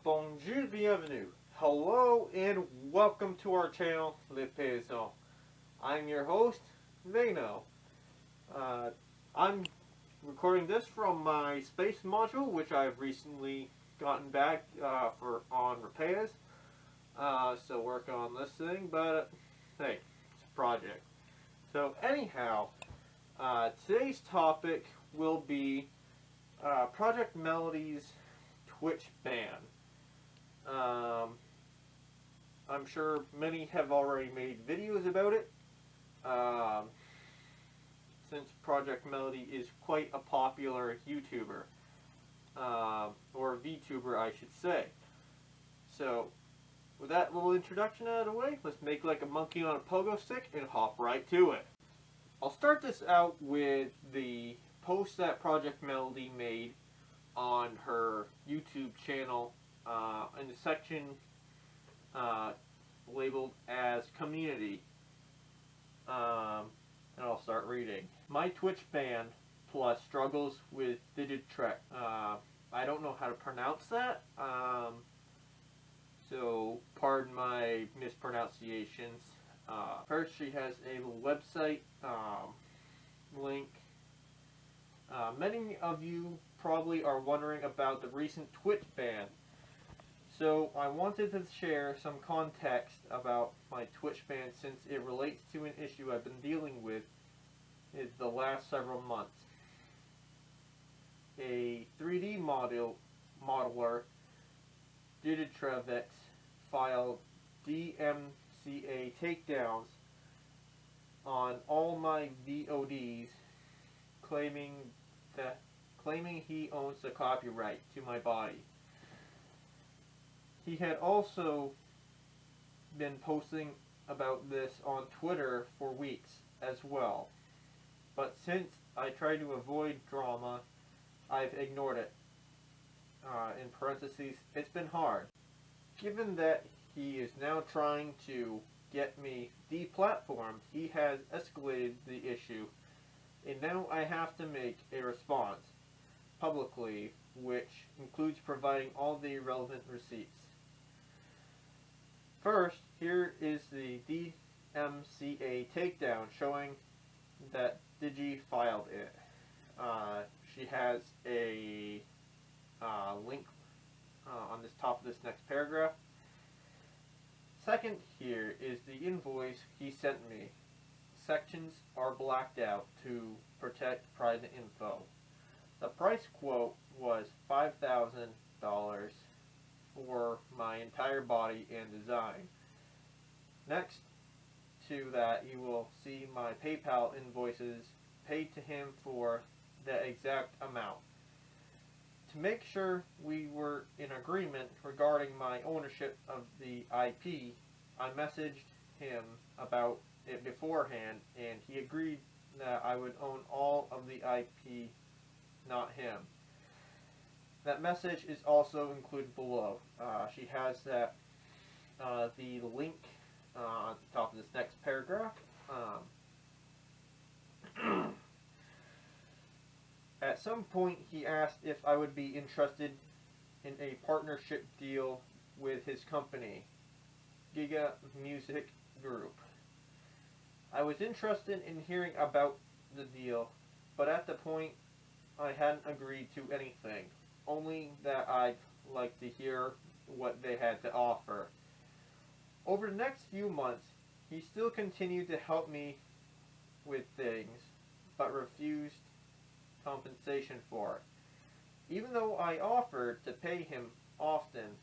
bonjour, bienvenue. Hello and welcome to our channel, Les Paysans. I'm your host, Vano. I'm recording this from my space module, which I've recently gotten back on repairs. Still working on this thing, but hey, it's a project. So anyhow, today's topic will be Projekt Melodys Twitch ban. I'm sure many have already made videos about it, since Projekt Melody is quite a popular YouTuber, or VTuber I should say. So, with that little introduction out of the way, let's make like a monkey on a pogo stick and hop right to it. I'll start this out with the post that Projekt Melody made on her YouTube channel in the section labeled as community. And I'll start reading. My Twitch ban plus struggles with Digitrek. I don't know how to pronounce that, so pardon my mispronunciations. First, she has a website link. Many of you probably are wondering about the recent Twitch ban. So I wanted to share some context about my Twitch ban since it relates to an issue I've been dealing with in the last several months. A 3D modeler, Digitrevex, filed DMCA takedowns on all my VODs, claiming he owns the copyright to my body. He had also been posting about this on Twitter for weeks as well. But since I try to avoid drama, I've ignored it. In parentheses, it's been hard. Given that he is now trying to get me deplatformed, he has escalated the issue, and now I have to make a response publicly, which includes providing all the relevant receipts. First, here is the DMCA takedown showing that Digi filed it. She has a link on this top of this next paragraph. Second, here is the invoice he sent me. Sections are blacked out to protect private info. The price quote was $5,000 for my entire body and design. Next to that, you will see my PayPal invoices paid to him for the exact amount. To make sure we were in agreement regarding my ownership of the IP, I messaged him about it beforehand, and he agreed that I would own all of the IP, not him. That message is also included below. She has that the link at the top of this next paragraph. At some point, he asked if I would be interested in a partnership deal with his company, Giga Music Group. I was interested in hearing about the deal, but at the point, I hadn't agreed to anything, only that I'd like to hear what they had to offer. Over the next few months, he still continued to help me with things, but refused compensation for it. Even though I offered to pay him often,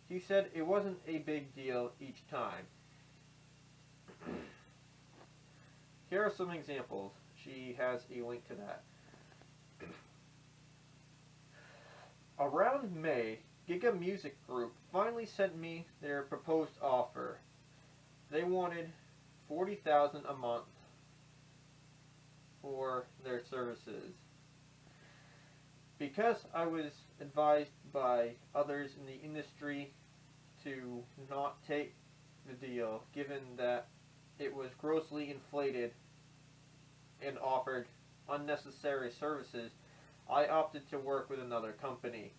he said it wasn't a big deal each time. Here are some examples. She has a link to that. Around May, Giga Music Group finally sent me their proposed offer. They wanted $40,000 a month for their services. Because I was advised by others in the industry to not take the deal, given that it was grossly inflated and offered unnecessary services, I opted to work with another company.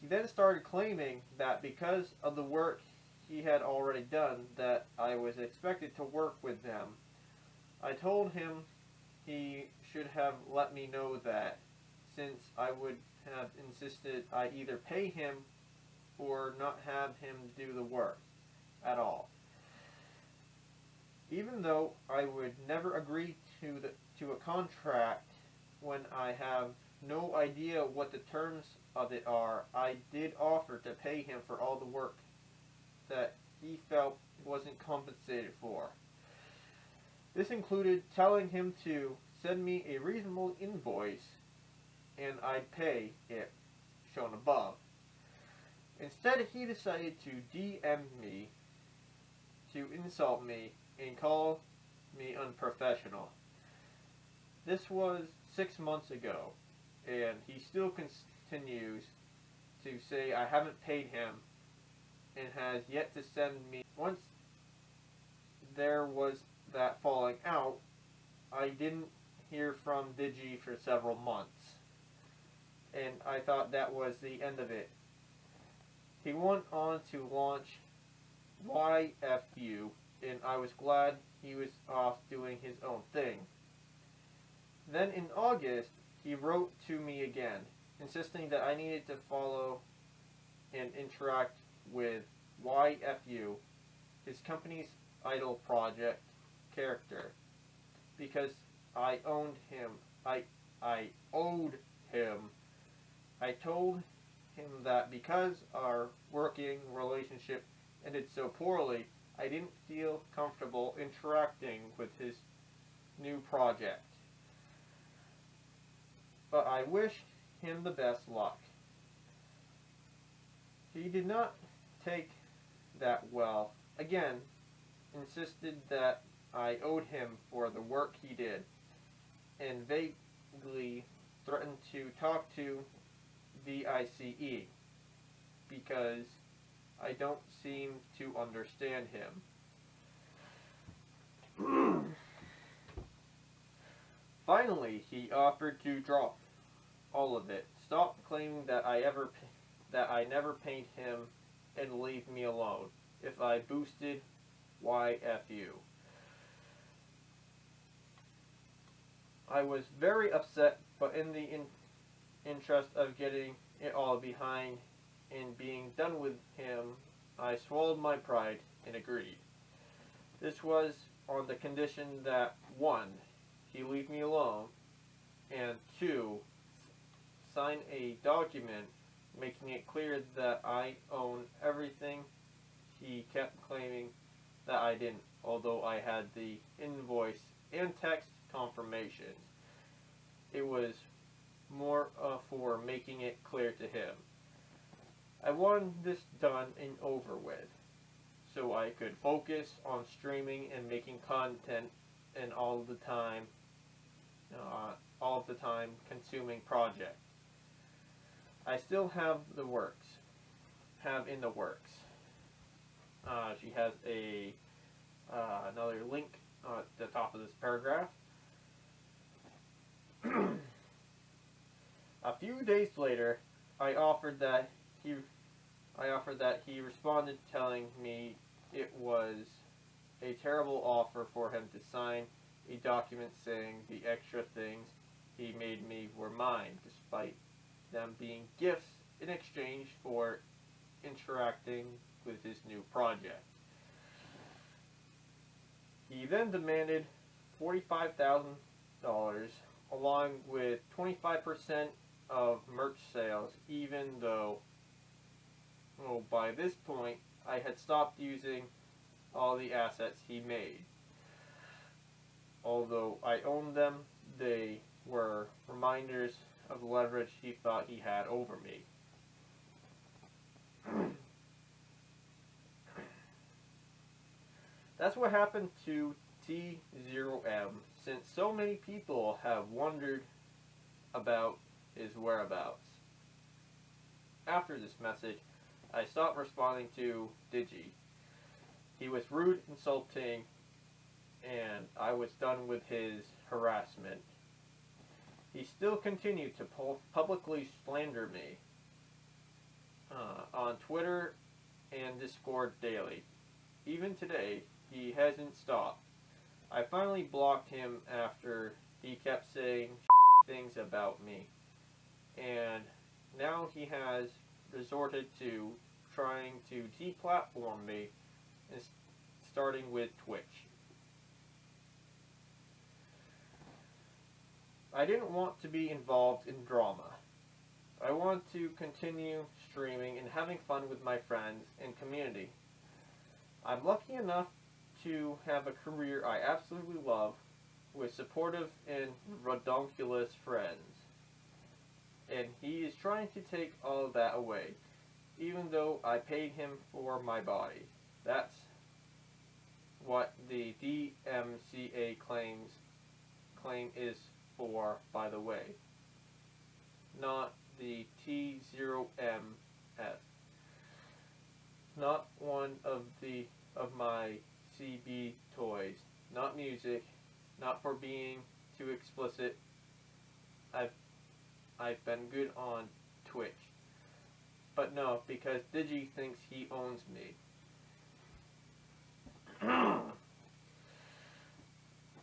He then started claiming that because of the work he had already done, that I was expected to work with them. I told him he should have let me know that, since I would have insisted I either pay him or not have him do the work at all. Even though I would never agree to a contract when I have no idea what the terms of it are, I did offer to pay him for all the work that he felt wasn't compensated for. This included telling him to send me a reasonable invoice and I'd pay it, shown above. Instead, he decided to DM me, to insult me, and call me unprofessional. This was 6 months ago, and he still continues to say I haven't paid him and has yet to send me. Once there was that falling out, I didn't hear from Digi for several months, and I thought that was the end of it. He went on to launch YFU, and I was glad he was off doing his own thing. Then in August, he wrote to me again, insisting that I needed to follow and interact with YFU, his company's idol project character, because I owned him. I owed him. I told him that because our working relationship ended so poorly, I didn't feel comfortable interacting with his new project. But I wished him the best luck. He did not take that well. Again, insisted that I owed him for the work he did, and vaguely threatened to talk to VICE because I don't seem to understand him. Finally, he offered to drop all of it, stop claiming that I never paid him, and leave me alone if I boosted YFU. I was very upset, but in the interest of getting it all behind and being done with him, I swallowed my pride and agreed. This was on the condition that 1. He leave me alone, and 2. Sign a document making it clear that I own everything he kept claiming that I didn't, although I had the invoice and text confirmations. It was more for making it clear to him. I wanted this done and over with, so I could focus on streaming and making content and all of the time consuming project. I still have in the works. She has another link at the top of this paragraph. A few days later, I offered that he responded telling me it was a terrible offer for him to sign a document saying the extra things he made me were mine, despite them being gifts in exchange for interacting with his new project. He then demanded $45,000 along with 25% of merch sales, even though by this point I had stopped using all the assets he made. Although I owned them, they were reminders of the leverage he thought he had over me. That's what happened to T0M, since so many people have wondered about his whereabouts. After this message, I stopped responding to Digi. He was rude, insulting, and I was done with his harassment. He still continued to publicly slander me. and Discord daily. Even today, he hasn't stopped. I finally blocked him after he kept saying things about me. And now he has resorted to trying to deplatform me, and starting with Twitch. I didn't want to be involved in drama. I want to continue streaming and having fun with my friends and community. I'm lucky enough to have a career I absolutely love with supportive and redonkulous friends. And he is trying to take all of that away, even though I paid him for my body. That's what the DMCA claim is for, by the way. Not the T0MS. Not one of my CB toys. Not music. Not for being too explicit. I've been good on Twitch. But no, because Digi thinks he owns me.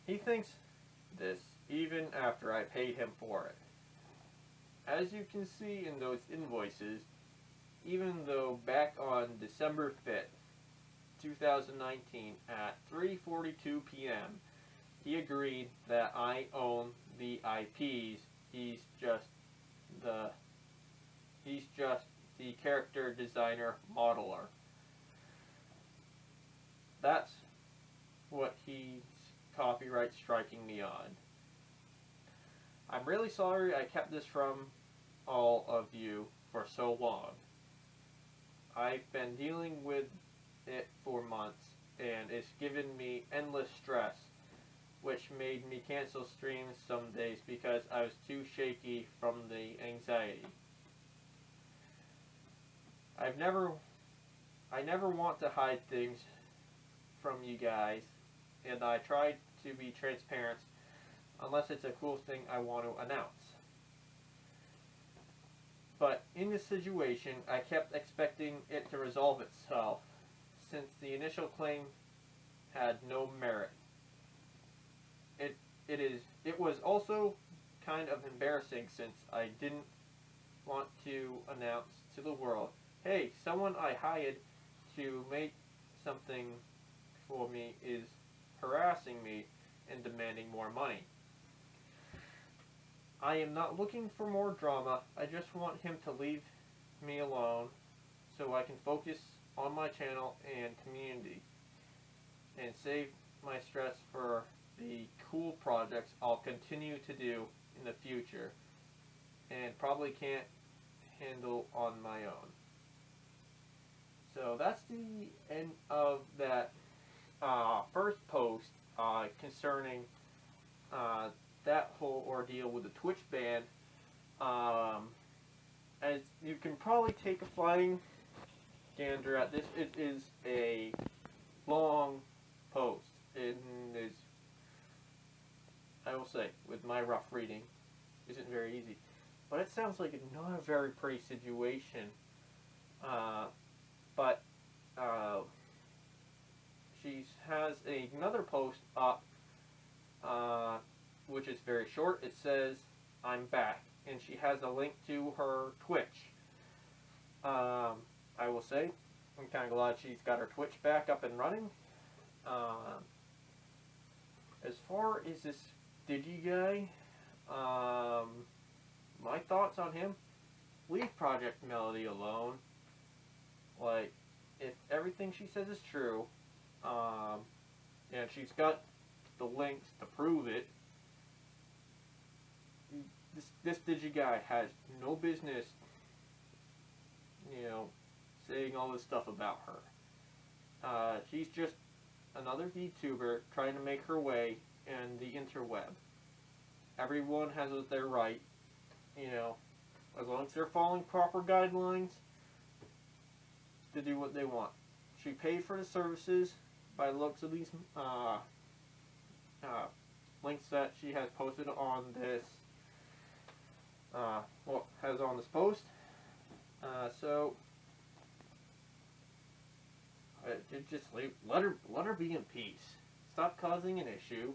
He thinks this even after I paid him for it. As you can see in those invoices, even though back on December 5th, 2019 at 3:42 p.m. he agreed that I own the IPs, he's just the character designer modeler. That's what he's copyright striking me on. I'm really sorry I kept this from all of you for so long. I've been dealing with it for months, and it's given me endless stress, which made me cancel streams some days because I was too shaky from the anxiety. I never want to hide things from you guys, and I try to be transparent unless it's a cool thing I want to announce. But in this situation, I kept expecting it to resolve itself, since the initial claim had no merit. It was also kind of embarrassing, since I didn't want to announce to the world, hey, someone I hired to make something for me is harassing me and demanding more money. I am not looking for more drama. I just want him to leave me alone so I can focus on my channel and community and save my stress for the cool projects I'll continue to do in the future and probably can't handle on my own. So that's the end of that first post concerning that whole ordeal with the Twitch ban. As you can probably take a flying gander at this, it is a long post. It is, I will say, with my rough reading, isn't very easy. But it sounds like not a very pretty situation. But she has another post up, which is very short. It says, "I'm back," and she has a link to her Twitch. I will say, I'm kind of glad she's got her Twitch back up and running. As far as this Digi guy, my thoughts on him, leave Projekt Melody alone. Like, if everything she says is true, and she's got the links to prove it, this Digi guy has no business, saying all this stuff about her. She's just another VTuber trying to make her way in the interweb. Everyone has their right, as long as they're following proper guidelines, to do what they want. She paid for the services by the looks of these links that she has posted on this, has on this post. So just let her be in peace. Stop causing an issue,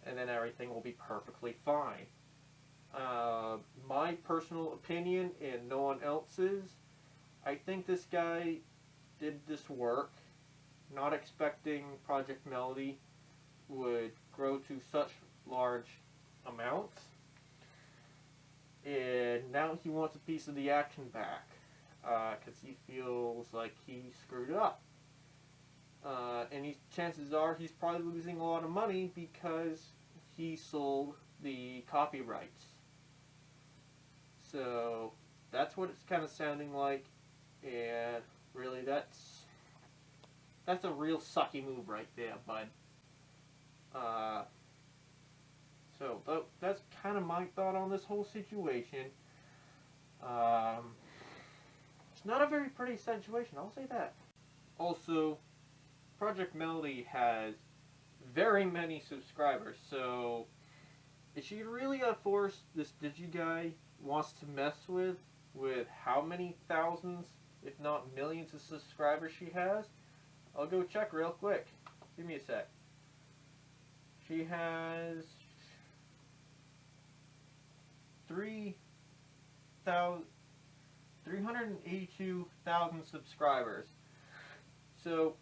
and then everything will be perfectly fine. My personal opinion, and no one else's, I think this guy did this work not expecting Project Melody would grow to such large amounts, and now he wants a piece of the action back because he feels like he screwed up. And chances are he's probably losing a lot of money because he sold the copyrights. So that's what it's kind of sounding like, and really that's a real sucky move right there, bud. So that's kind of my thought on this whole situation. It's not a very pretty situation, I'll say that. Also, Project Melody has very many subscribers, so is she really a force this DigiGuy wants to mess with how many thousands, if not millions of subscribers she has? I'll go check real quick. Give me a sec. She has 382,000 subscribers. So,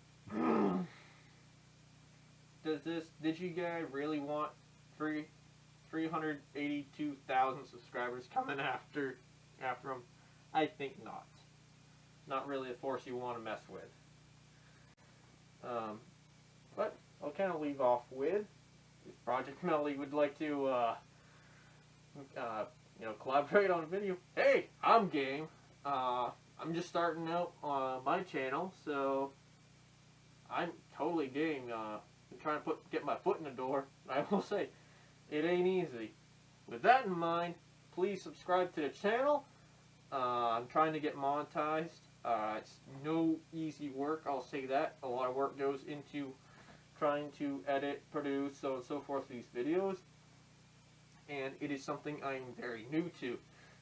does this DigiGuy really want 382,000 subscribers coming after him? I think not. Not really a force you want to mess with. But I'll kind of leave off with, if Project Melody would like to, collaborate on a video, hey, I'm game. I'm just starting out on my channel, so I'm totally game. I'm trying to get my foot in the door. I will say, it ain't easy. With that in mind, please subscribe to the channel. I'm trying to get monetized. It's no easy work, I'll say that. A lot of work goes into trying to edit, produce, so on and so forth these videos. And it is something I'm very new to.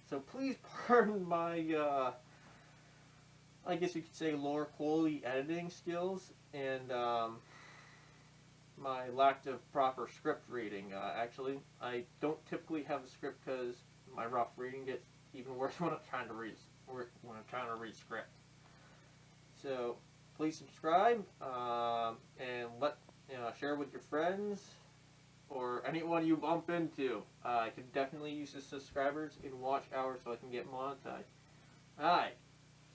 So please pardon my, I guess you could say, lower quality editing skills and my lack of proper script reading. Actually, I don't typically have a script because my rough reading gets even worse when I'm trying to read script. So please subscribe and share with your friends or anyone you bump into. I could definitely use the subscribers and watch hours so I can get monetized. Alright,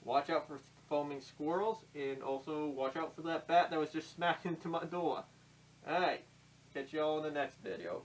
watch out for foaming squirrels, and also watch out for that bat that was just smacked into my door. Alright, catch you all in the next video.